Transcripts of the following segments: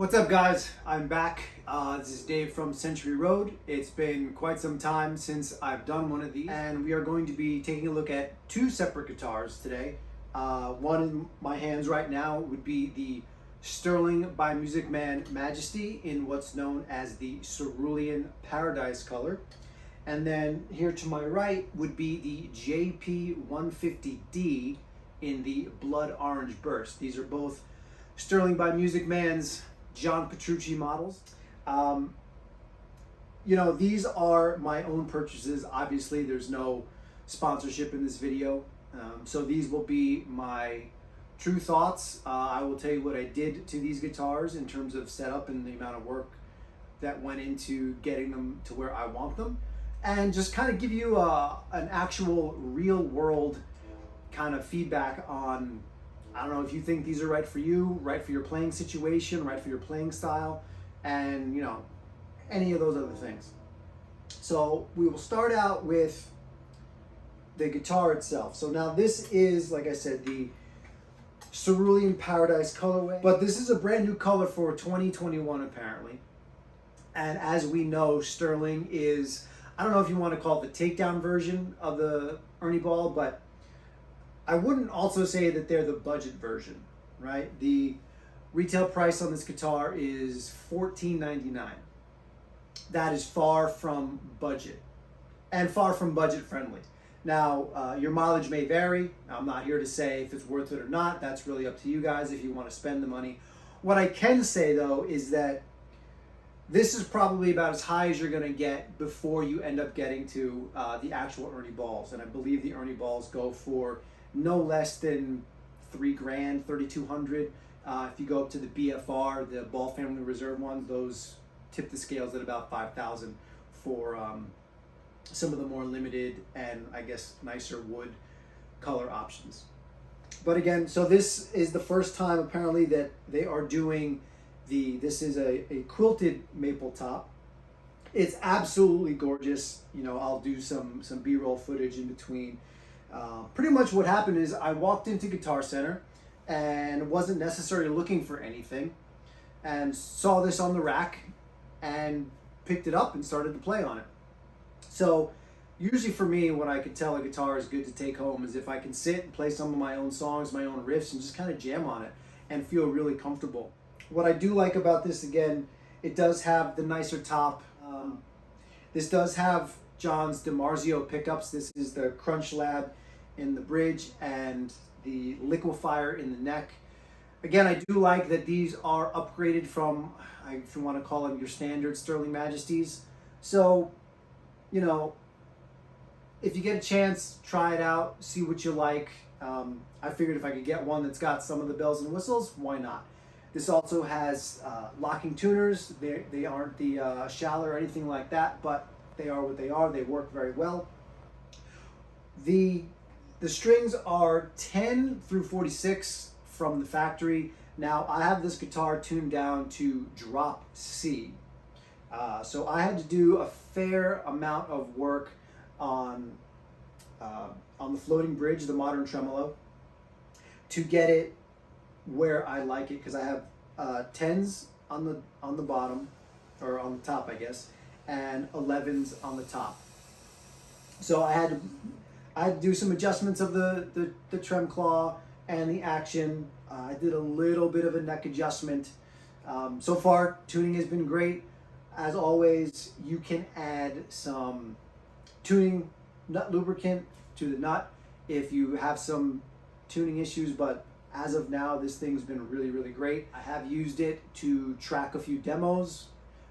What's up, guys? I'm back. This is Dave from Century Road. It's been quite some time since I've done one of these, and we are going to be taking a look at two separate guitars today. One in my hands right now would be the Sterling by Man Majesty in what's known as the Cerulean Paradise color. And then here to my right would be the JP150D in the Blood Orange Burst. These are both Sterling by Man's John Petrucci models. These are my own purchases. Obviously, there's no sponsorship in this video. So these will be my true thoughts. I will tell you what I did to these guitars in terms of setup and the amount of work that went into getting them to where I want them. And just kind of give you an actual real world kind of feedback on, I don't know if you think these are right for you, right for your playing situation, right for your playing style, and any of those other things. So we will start out with the guitar itself. So now this is, like I said, the Cerulean Paradise colorway, but this is a brand new color for 2021 apparently. And as we know, Sterling is, I don't know if you want to call it the takedown version of the Ernie Ball, but I wouldn't also say that they're the budget version, right? The retail price on this guitar is $14.99. That is far from budget and far from budget friendly. Now, your mileage may vary. I'm not here to say if it's worth it or not. That's really up to you guys if you want to spend the money. What I can say though is that this is probably about as high as you're going to get before you end up getting to the actual Ernie Balls. And I believe the Ernie Balls go for no less than $3 grand, $3,200. If you go up to the BFR, the Ball Family Reserve ones, those tip the scales at about $5,000 for some of the more limited and I guess nicer wood color options. But again, so this is the first time apparently that they are doing this is a quilted maple top. It's absolutely gorgeous. I'll do some B-roll footage in between. Pretty much what happened is I walked into Guitar Center and wasn't necessarily looking for anything and saw this on the rack and picked it up and started to play on it. So usually for me, when I could tell a guitar is good to take home is if I can sit and play some of my own songs, my own riffs, and just kind of jam on it and feel really comfortable. What I do like about this, again, it does have the nicer top. This does have John's DiMarzio pickups. This is the Crunch Lab in the bridge and the liquefier in the neck. Again, I do like that these are upgraded from, if you want to call them your standard Sterling Majesties. So, if you get a chance, try it out, see what you like. I figured if I could get one that's got some of the bells and whistles, why not? This also has locking tuners. They aren't the shallow or anything like that, but they are what they are. They work very well. The strings are 10 through 46 from the factory. Now, I have this guitar tuned down to drop C. So I had to do a fair amount of work on the floating bridge, the modern tremolo, to get it where I like it, because I have 10s on the bottom, or on the top I guess, and 11s on the top. So I had to do some adjustments of the trem claw and the action. I did a little bit of a neck adjustment. So far tuning has been great. As always, you can add some tuning nut lubricant to the nut if you have some tuning issues, but as of now, this thing's been really, really great. I have used it to track a few demos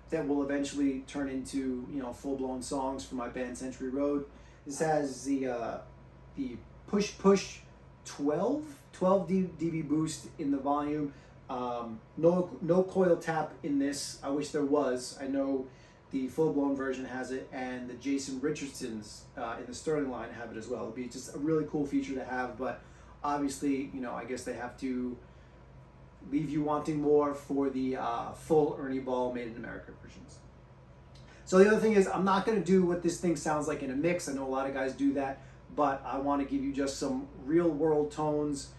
that will eventually turn into, full-blown songs for my band Century Road. This has the push 12 dB boost in the volume. No coil tap in this. I wish there was. I know the full-blown version has it, and the Jason Richardsons in the Sterling line have it as well. It'd be just a really cool feature to have, but obviously, I guess they have to leave you wanting more for the full Ernie Ball Made in America versions. So the other thing is, I'm not going to do what this thing sounds like in a mix. I know a lot of guys do that, but I want to give you just some real world tones.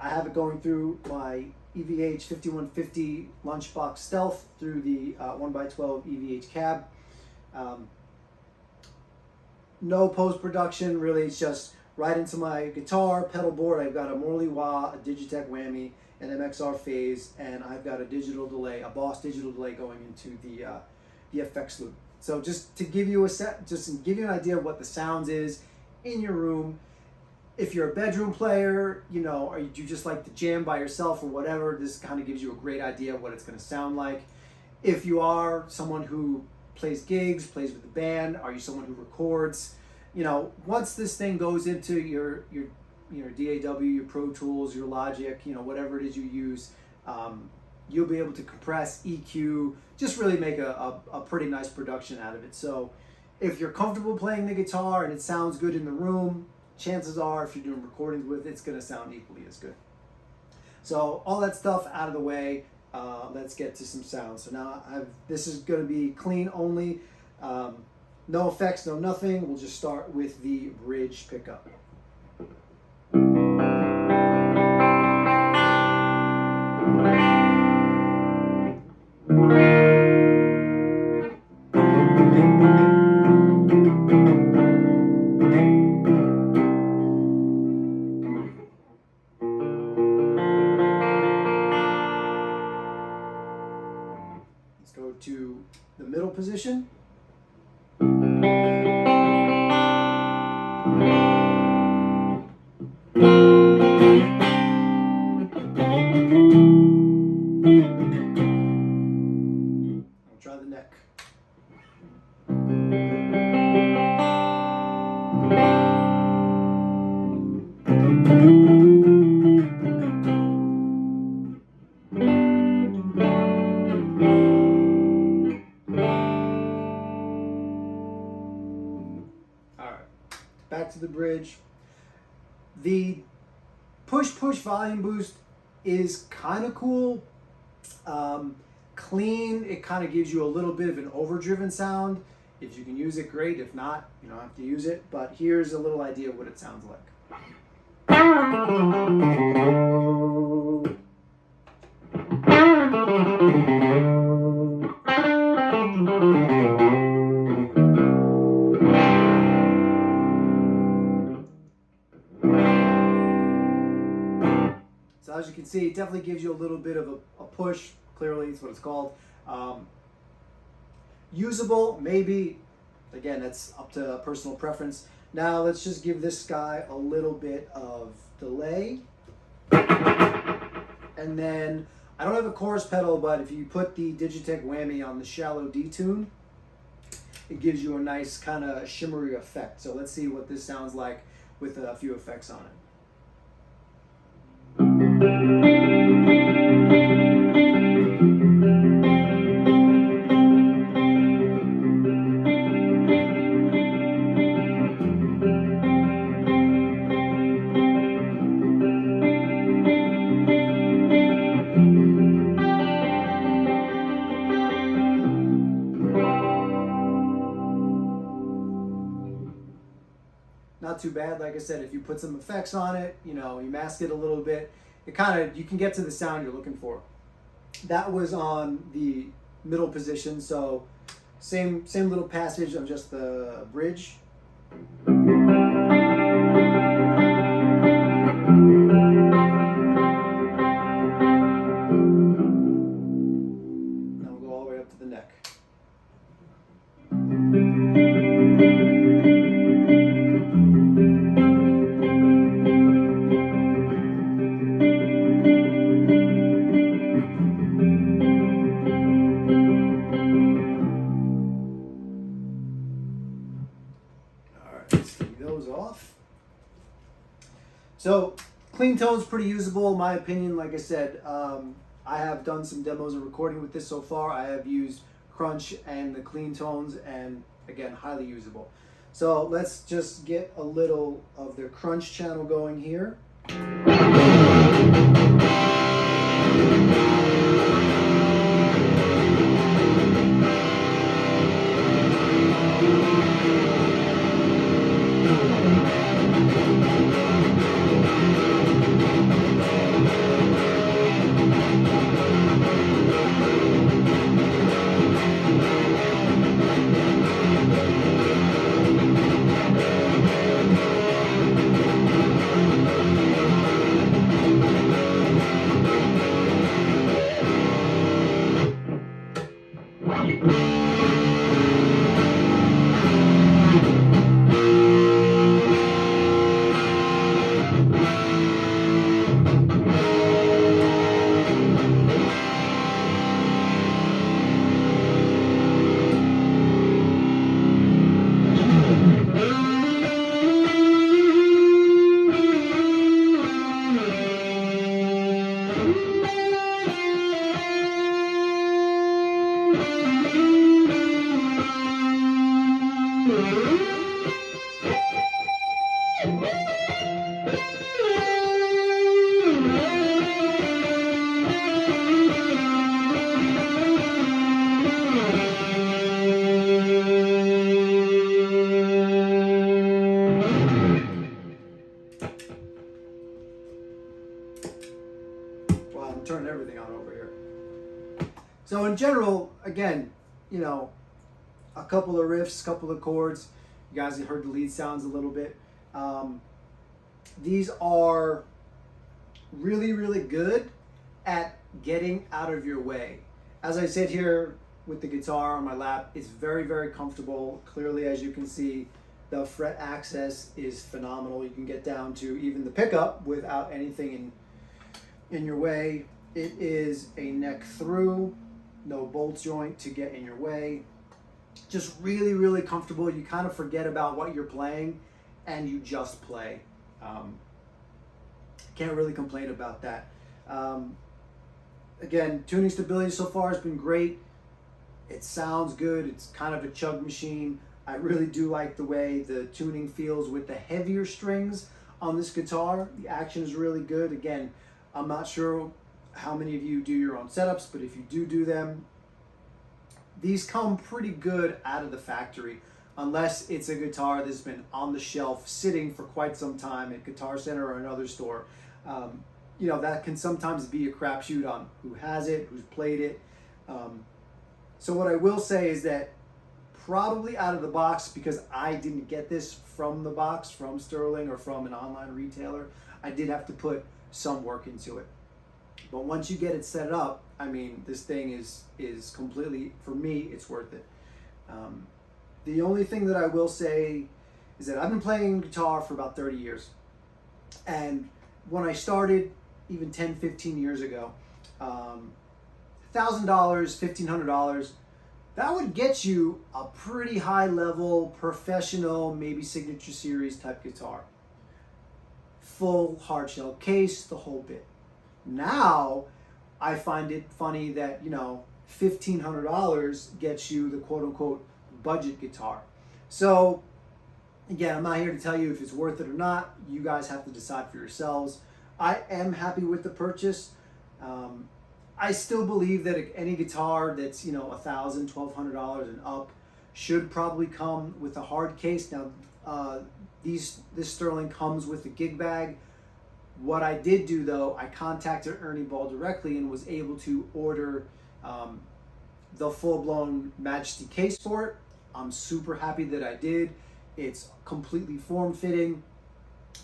I have it going through my JP150D Lunchbox Stealth through the 1x12 EVH cab. No post-production, really. It's just right into my guitar pedal board. I've got a Morley Wah, a Digitech Whammy, an MXR phase, and I've got a digital delay, a Boss digital delay going into the effects loop. So just to give you an idea of what the sounds is in your room. If you're a bedroom player, you know, or you just like to jam by yourself or whatever, this kind of gives you a great idea of what it's going to sound like. If you are someone who plays gigs, plays with the band, are you someone who records? You know, once this thing goes into your DAW, your Pro Tools, your Logic, you know, whatever it is you use, you'll be able to compress, EQ, just really make a pretty nice production out of it. So if you're comfortable playing the guitar and it sounds good in the room, chances are if you're doing recordings with it, it's going to sound equally as good. So all that stuff out of the way, let's get to some sound. So now this is going to be clean only, no effects, no nothing. We'll just start with the bridge pickup. Let's go to the middle position. I'll try the neck. Back to the bridge. The push volume boost is kind of cool. Clean, it kind of gives you a little bit of an overdriven sound. If you can use it, great. If not, you don't have to use it. But here's a little idea of what it sounds like. So as you can see, it definitely gives you a little bit of a push. Clearly, it's what it's called. Usable, maybe. Again, that's up to personal preference. Now let's just give this guy a little bit of delay. And then, I don't have a chorus pedal, but if you put the Digitech Whammy on the shallow detune, it gives you a nice kind of shimmery effect. So let's see what this sounds like with a few effects on it. Not too bad. Like I said, if you put some effects on it, you know, you mask it a little bit, it kind of, you can get to the sound you're looking for. That was on the middle position, so same little passage of just the bridge. Now we'll go all the way up to the neck. Off. So clean tone's pretty usable in my opinion. Like I said, I have done some demos and recording with this so far. I have used crunch and the clean tones, and again, highly usable. So let's just get a little of the crunch channel going here. Wow, I'm turning everything on over here. So in general, again, you know, a couple of riffs, couple of chords. You guys have heard the lead sounds a little bit. These are really, really good at getting out of your way. As I sit here with the guitar on my lap, it's very, very comfortable. Clearly, as you can see, the fret access is phenomenal. You can get down to even the pickup without anything in your way. It is a neck through, no bolt joint to get in your way. Just really, really comfortable. You kind of forget about what you're playing and you just play. Can't really complain about that. Again, tuning stability so far has been great. It sounds good. It's kind of a chug machine. I really do like the way the tuning feels with the heavier strings on this guitar. The action is really good. Again, I'm not sure how many of you do your own setups, but if you do them, these come pretty good out of the factory, unless it's a guitar that's been on the shelf sitting for quite some time at Guitar Center or another store. You know, that can sometimes be a crapshoot on who has it, who's played it. So what I will say is that probably out of the box, because I didn't get this from the box, from Sterling or from an online retailer, I did have to put some work into it. But once you get it set up, I mean, this thing is completely, for me, it's worth it. The only thing that I will say is that I've been playing guitar for about 30 years. And when I started, even 10, 15 years ago, $1,000, $1,500, that would get you a pretty high level, professional, maybe signature series type guitar. Full hard shell case, the whole bit. Now, I find it funny that, you know, $1,500 gets you the quote unquote budget guitar. So again, I'm not here to tell you if it's worth it or not. You guys have to decide for yourselves. I am happy with the purchase. I still believe that any guitar that's, you know, $1,000, $1,200 and up should probably come with a hard case. Now, this Sterling comes with a gig bag. What I did do though, I contacted Ernie Ball directly and was able to order the full-blown Majesty case for it. I'm super happy that I did. It's completely form-fitting,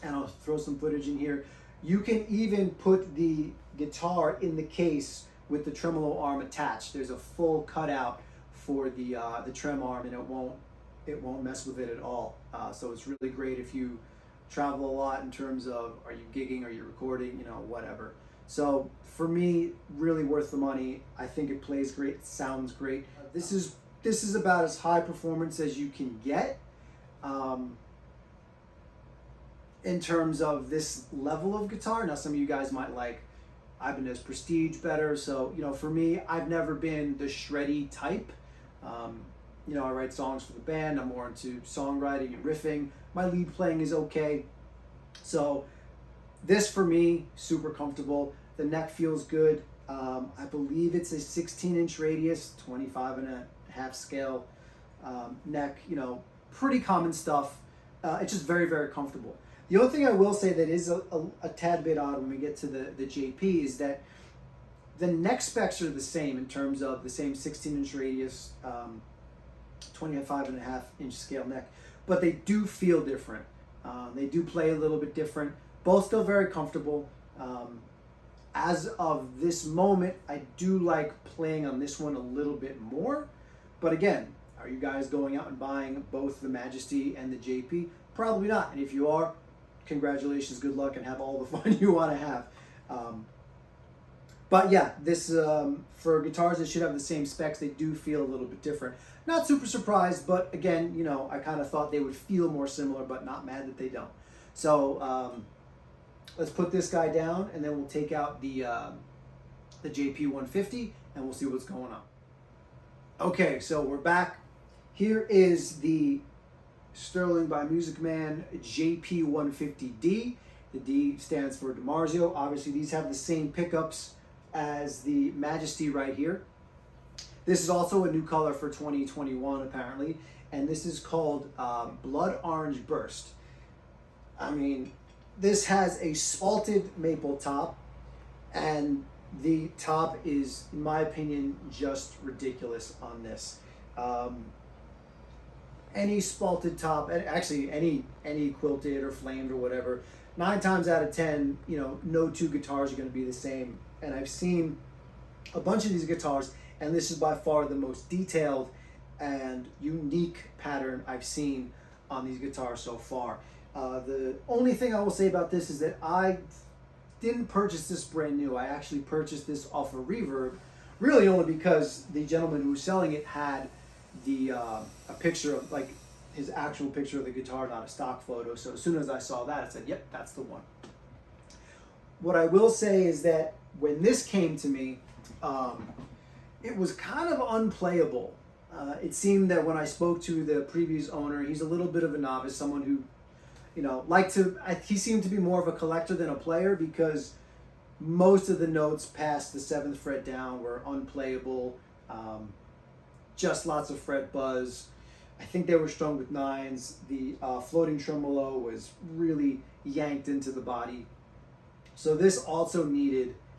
and I'll throw some footage in here. You can even put the guitar in the case with the tremolo arm attached. There's a full cutout for the trem arm, and it won't mess with it at all. So it's really great if you travel a lot in terms of, are you gigging, are you recording, you know, whatever. So for me, really worth the money. I think it plays great, it sounds great. This is about as high performance as you can get in terms of this level of guitar. Now, some of you guys might like Ibanez Prestige better. So, you know, for me, I've never been the shreddy type. You know, I write songs for the band. I'm more into songwriting and riffing. My lead playing is okay. So this, for me, super comfortable. The neck feels good. I believe it's a 16-inch radius, 25.5 scale neck. You know, pretty common stuff. It's just very, very comfortable. The only thing I will say that is a tad bit odd when we get to the JP is that the neck specs are the same in terms of the same 16-inch radius, 25.5-inch scale neck, but they do feel different. They do play a little bit different. Both still very comfortable. As of this moment, I do like playing on this one a little bit more. But again, are you guys going out and buying both the Majesty and the JP? Probably not. And if you are, congratulations, good luck, and have all the fun you want to have. But yeah, this for guitars that should have the same specs, they do feel a little bit different. Not super surprised, but again, you know, I kind of thought they would feel more similar, but not mad that they don't. So let's put this guy down, and then we'll take out the JP150, and we'll see what's going on. Okay, so we're back. Here is the Sterling by Music Man JP150D. The D stands for DiMarzio. Obviously, these have the same pickups as the Majesty right here. This is also a new color for 2021, apparently, and this is called Blood Orange Burst. I mean, This has a spalted maple top, and the top is, in my opinion, just ridiculous on this. Any spalted top, actually any quilted or flamed or whatever, 9 times out of 10, you know, no two guitars are going to be the same. And I've seen a bunch of these guitars, and this is by far the most detailed and unique pattern I've seen on these guitars so far. The only thing I will say about this is that I didn't purchase this brand new. I actually purchased this off of Reverb, really only because the gentleman who was selling it had the a picture of, like, his actual picture of the guitar, not a stock photo. So as soon as I saw that, I said, yep, that's the one. What I will say is that when this came to me, it was kind of unplayable. It seemed that when I spoke to the previous owner, he's a little bit of a novice, someone who, you know, he seemed to be more of a collector than a player, because most of the notes past the 7th fret down were unplayable, just lots of fret buzz. I think they were strung with 9s. The floating tremolo was really yanked into the body. So this also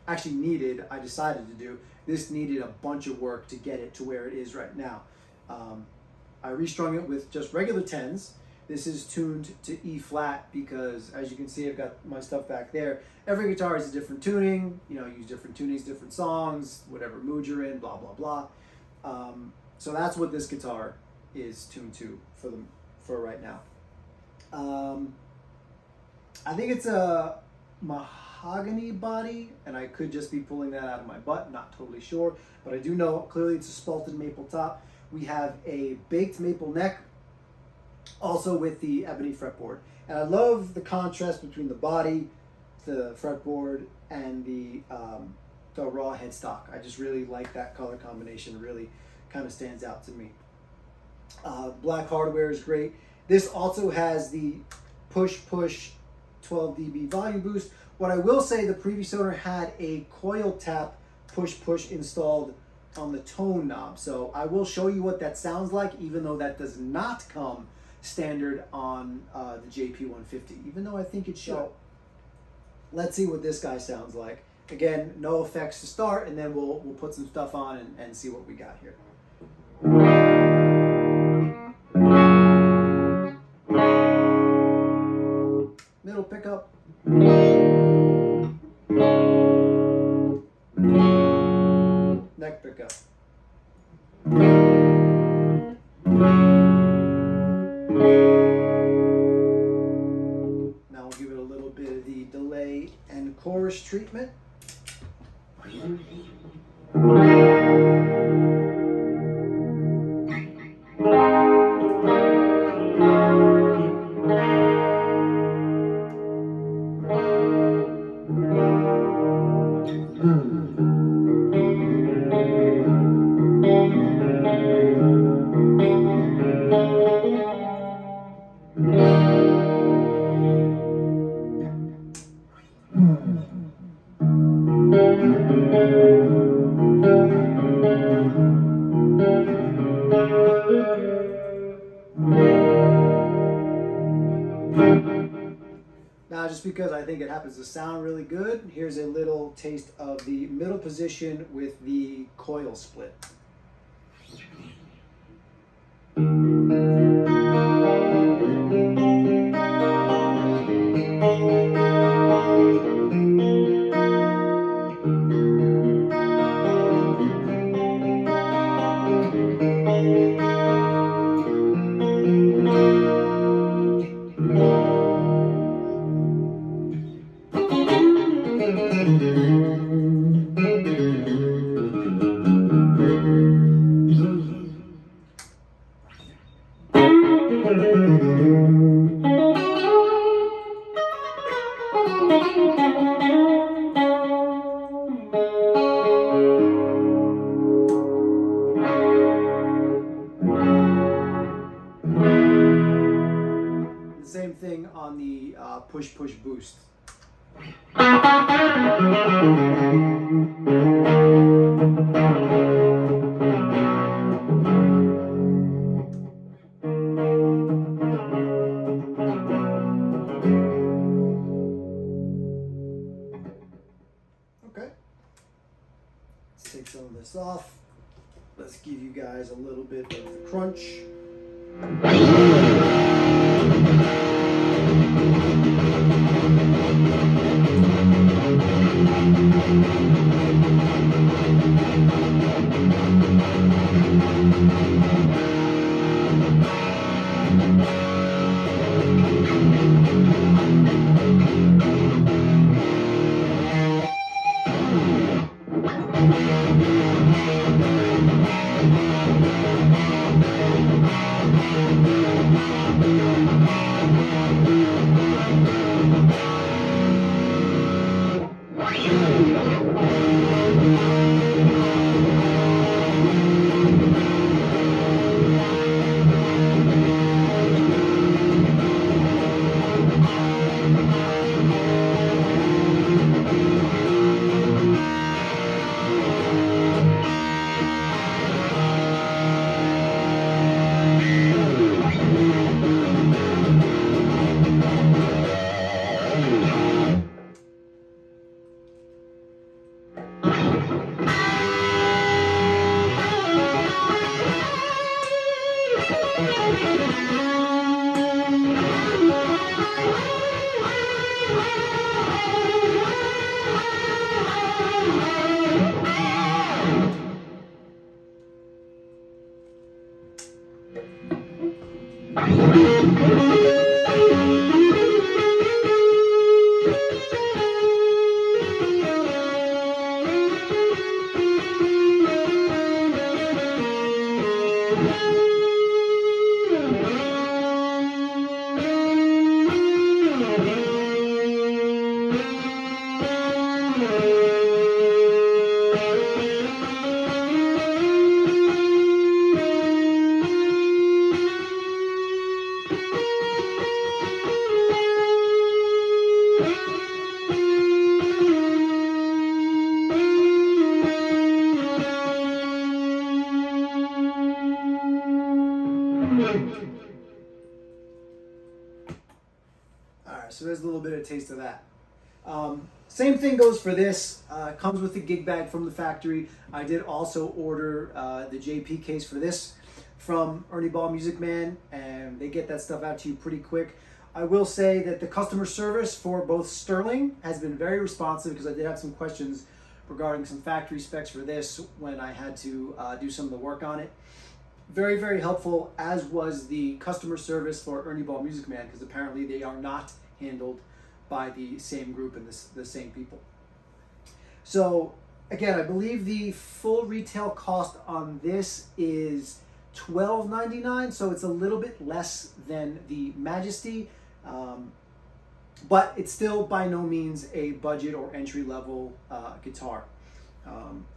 I decided to do, this needed a bunch of work to get it to where it is right now. I restrung it with just regular 10s. This is tuned to E flat because, as you can see, I've got my stuff back there. Every guitar has a different tuning, you know, use different tunings, different songs, whatever mood you're in, blah, blah, blah. So that's what this guitar is tuned to for right now. I think it's a mahogany body, and I could just be pulling that out of my butt, not totally sure, but I do know clearly it's a spalted maple top. We have a baked maple neck, also with the ebony fretboard. And I love the contrast between the body, the fretboard, and the raw headstock. I just really like that color combination. It really kind of stands out to me. Black hardware is great. This also has the push 12 dB volume boost. What I will say, the previous owner had a coil tap push installed on the tone knob. So I will show you what that sounds like, even though that does not come standard on the JP150, even though I think it should. So, let's see what this guy sounds like. Again, no effects to start, and then we'll put some stuff on and see what we got here. Middle pickup. Neck pickup. Now we'll give it a little bit of the delay and chorus treatment. Now, just because I think it happens to sound really good, here's a little taste of the middle position with the coil split. Same thing on the push boost. take some of this off. Let's give you guys a little bit of the crunch. Alright, so there's a little bit of a taste of that. Same thing goes for this. Comes with the gig bag from the factory. I did also order the JP case for this from Ernie Ball Music Man, and they get that stuff out to you pretty quick. I will say that the customer service for both Sterling has been very responsive, because I did have some questions regarding some factory specs for this when I had to do some of the work on it. Very, very helpful, as was the customer service for Ernie Ball Music Man, because apparently they are not handled by the same group and the same people. So again, I believe the full retail cost on this is $12.99, so it's a little bit less than the Majesty, but it's still by no means a budget or entry-level guitar.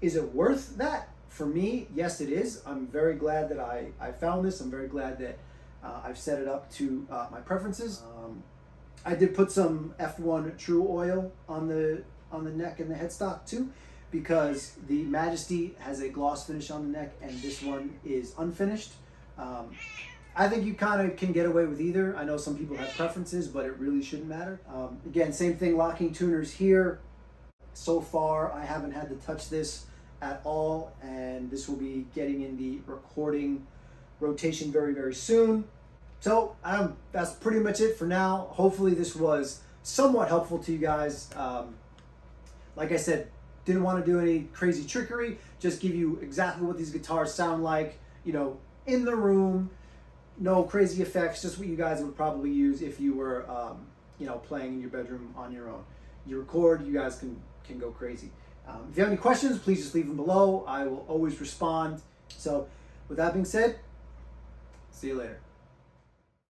Is it worth that? For me, yes, it is. I'm very glad that I found this. I'm very glad that I've set it up to my preferences. I did put some F1 True Oil on the neck and the headstock too, because the Majesty has a gloss finish on the neck and this one is unfinished. I think you kind of can get away with either. I know some people have preferences, but it really shouldn't matter. Again, same thing, locking tuners here. So far, I haven't had to touch this at all, and this will be getting in the recording rotation very, very soon. So that's pretty much it for now. Hopefully this was somewhat helpful to you guys. Like I said, didn't want to do any crazy trickery, just give you exactly what these guitars sound like, you know, in the room. No crazy effects, just what you guys would probably use if you were, you know, playing in your bedroom on your own. You record, you guys can go crazy. If you have any questions, please just leave them below. I will always respond. So with that being said, see you later.